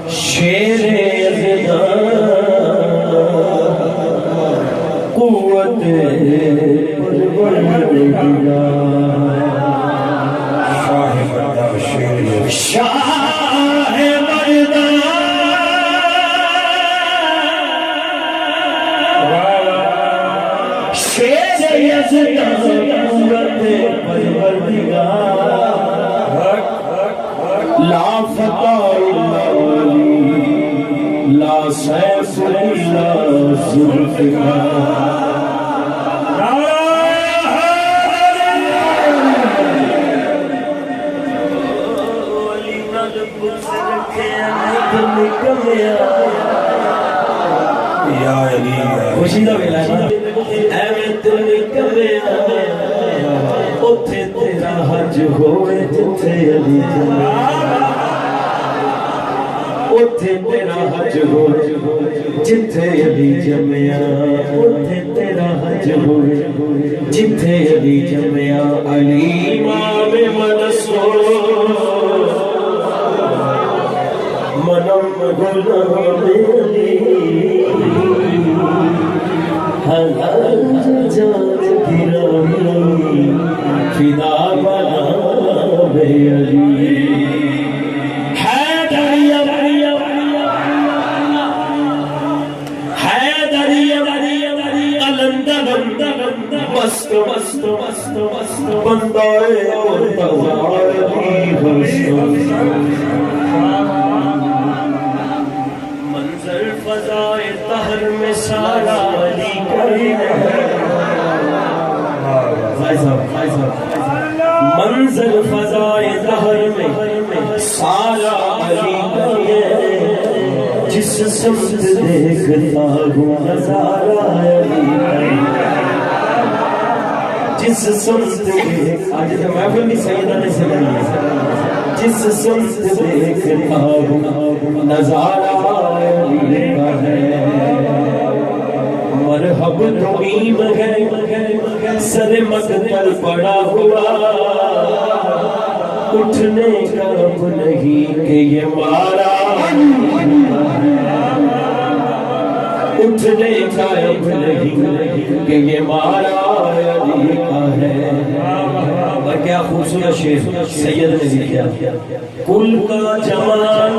شیر قوت شاہ مردان شیر یزدان قوت پروردگار لا فتح لا سیف الا ذوالفقار خوشی دا ویلا ایویں دل کمیا اوتھے تیرا حج ہوئے جتھے علی جمیا اوتھے تیرا حج ہوئے جتھے علی جمیا اوتھے تیرا حج ہوئے جتھے علی جمیا علی امام منصور منم غلام علی حلال جان گرامی فدا بنا بے علی مست مست مست مست بندائے مرتضی منظر فضائے طہر میں سارا علی منظر فضائے طہر میں سارا علی جس سمت دیکھتا ہوں نظارہ علی جس سمت آج تو محفل بھی سیدہ نے سنائی ہے جس سمت دیکھتا ہوں نظارہ علی کا ہے مرحب تقیم ہے سر مقتل پڑا ہوا اٹھنے کا اب نہیں کہ یہ مارا اٹھنے کا اب نہیں کہ یہ مارا علی کا ہے اور کیا خوبصورت شعر سید نے لکھا کل کا جمال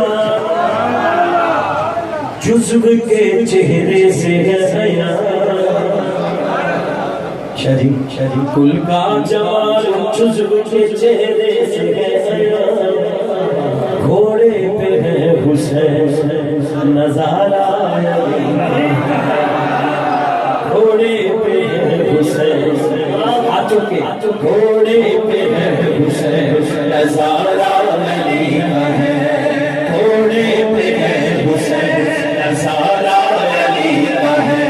جزو کے چہرے سے ہے شریف کل کا جمال جزو کے چہرے سے ہے گھوڑے پہ ہے حسین نظارہ گھوڑے پہ ہے حسین گھوڑے پہ ہے حسین نظارہ علی کا ہے گھوڑے پہ ہے حسین نظارہ علی کا ہے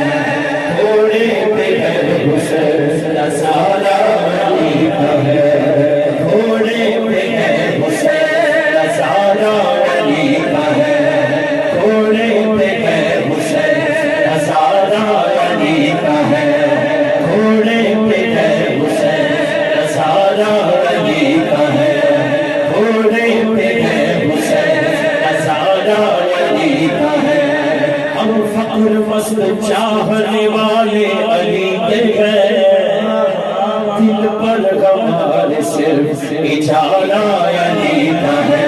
گھوڑے پہ ہے حسین نظارہ علی کا ہے گھوڑے پہ ہے حسین نظارہ علی کا ہے گھوڑے پہ ہے حسین نظارہ علی کا ہے گھوڑے پہ ہے حسین نظارہ علی کا ہے گھوڑے پہ ہے حسین نظارہ علی کا ہے ہم فقر مست چاہنے والے علی کے ہیں دل پر ہمارے صرف اجالہ علی کا ہے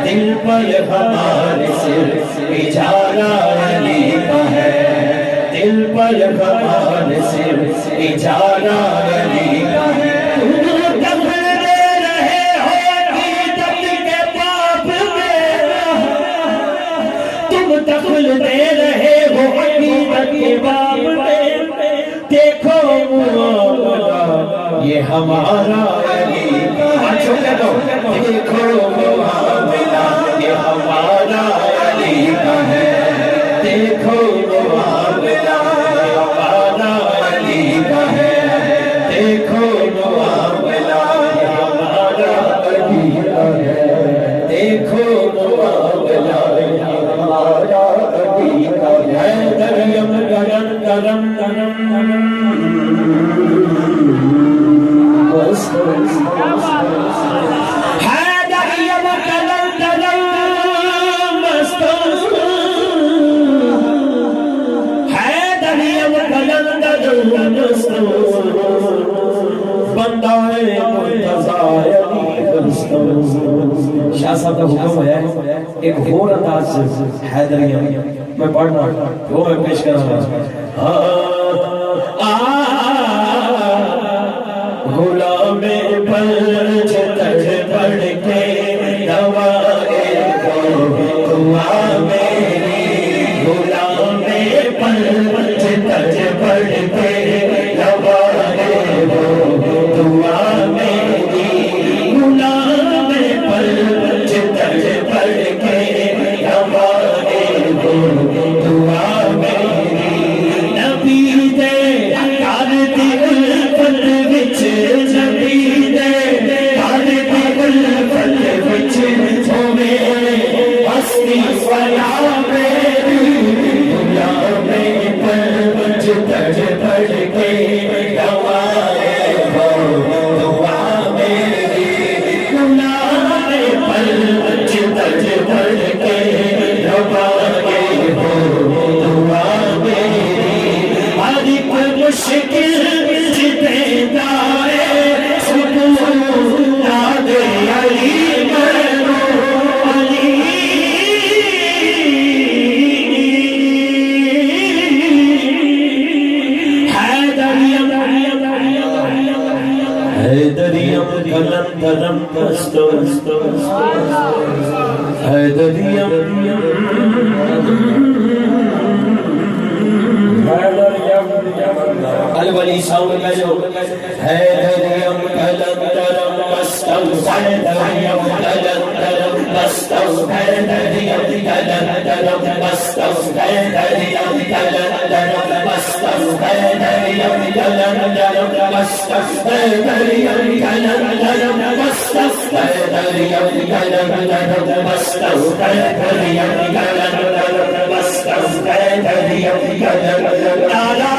دل پر ہمارے صرف اجالہ علی کا ہے دل پر ہمارے صرف اجالہ علی کا ہے دخل دے رہے ہو عقیدت کے باب میں دیکھو معاملہ یہ ہمارا علی دیکھو معاملہ یہ ہمارا علی کا ہے دیکھو معاملہ یہ ہمارا علی کا ہے دیکھو معاملہ یہ ہمارا علی کا ہے دیکھو معاملہ دریم گرم گرم گرم ایک اور انداز سے حیدریہ میں پڑھنا وہ میں پیش کر رہا ہوں. غلام پنج تج پڑھ کے روائے دعا میری, غلام پنج تج پڑھ کے روائے دعا میری, غلام پنج تج پڑھ کے روائے دعا میری. نبی دے کر دل پت وچ, نبی دے کر دل پت وچ ہوے ہستی فنا میری, غلام پنج تج پڑھ کے روائے دعا میری, غلام پنج تج پڑھ کے روائے دعا میری. ہر ایک مشکل جتے دارے سکون یاد علی مرو علی, حیدریم کلندرم پستو, حیدریم الولی ساؤنڈ کا جو حیدریم کلندرم پستو, حیدریم کلندرم پستو, حیدریم کلندرم پستو, حیدریم کلندرم پستو, حیدریم کلندرم پستو, حیدریم کلندرم پستو, حیدریم کلندرم پستو, حیدریم کلندرم پستو, حیدریم کلندرم نعرہ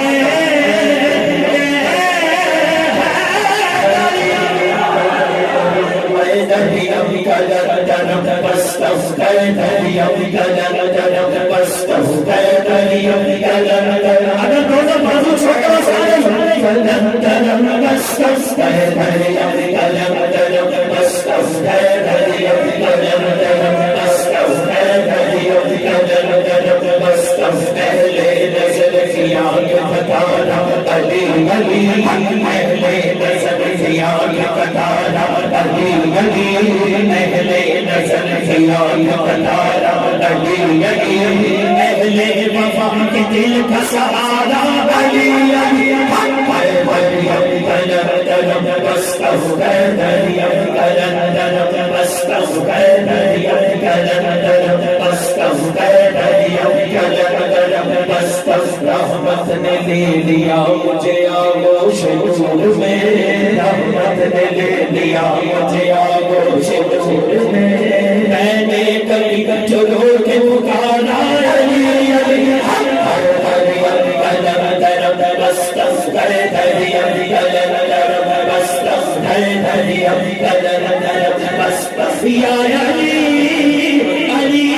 حیدریم کلندرم پستو, حیدریم کلندرم پستو, حیدریم کلندرم, اگر دونوں بازو چھوٹا سارے کلندرم پستو, حیدریم کلندرم پستو, حیدریم کلندرم پستو, حیدریم کلندرم پستو. پہلے نظر کیا کہ بتانا علی علی, پہلے نظر کیا کہ بتانا علی علی, پہلے نظر کیا کہ بتانا علی علی, پہلے وفا کے دل کا سہارا علی علی. حیدریم کلندرم پستو, حیدریم کلندرم پستو, حیدریم کلندرم پستو, حیدریم کلندرم پستو. رحمت نے لے لیا مجھے آغوش نور میں, رحمت نے لے لیا مجھے آغوش نور میں, میں نے کبھی چلو کے پکارا علی علی. حیدریم کلندرم پستو, حیدریم کلندرم پستو, حیدریم کلندرم پستو. یا علی علی علی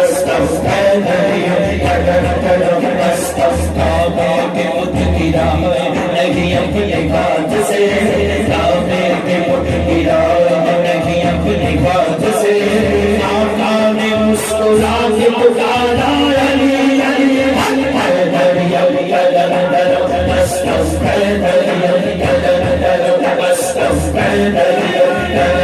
Mustafa پکارا علی علی حیدر علی حیدر مستم حیدر علی حیدر مستم حیدر علی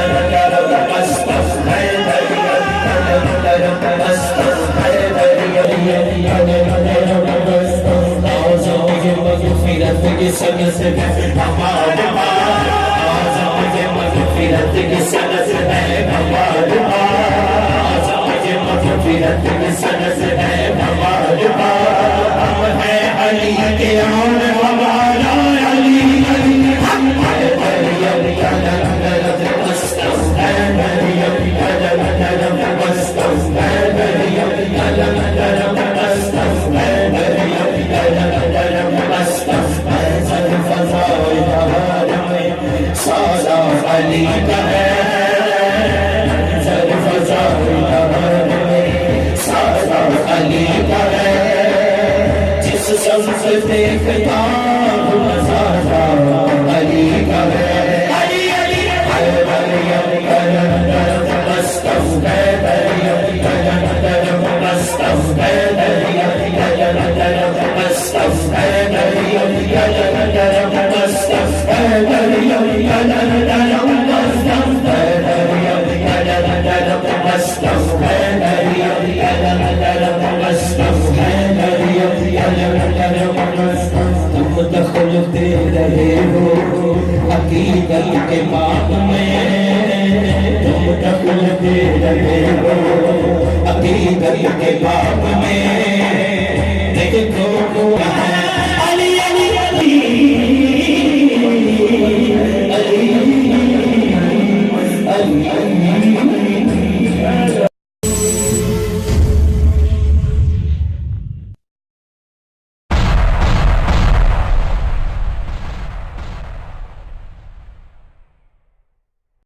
حیدر مستم حیدر علی حیدر مستم حیدر علی حیدر مستم آزاد مغفرت کی سند ہے ہمارے پاس آزاد مغفرت کی سند ہے ہمارے پاس آزاد مغفرت کی سند ہے ہمارے پاس ہم ہیں علی کے اور ہمارا علی علی حیدر علی حیدر مستم حیدر علی حیدر مستم حیدر علی حیدر مستم حیدر علی حیدر مستم حیدر فضائل عالم سارا علی کا ہے حیدر فضائل عالم سارا علی کا ہے جس سمت دیکھتا ہوں سارا علی کا ہے علی علی حیدر علی حیدر مستم حیدر علی حیدر مستم حیدر علی حیدر مستم حیدر علی حیدر مستم حیدر علی حیدر مستم حیدر علی حیدر مستم حیدر علی حیدر مستم حیدر علی حیدر مستم تم دخلتے رہے ہو حقیقت کے باب میں تم دخلتے رہے ہو حقیقت کے باب میں دیکھو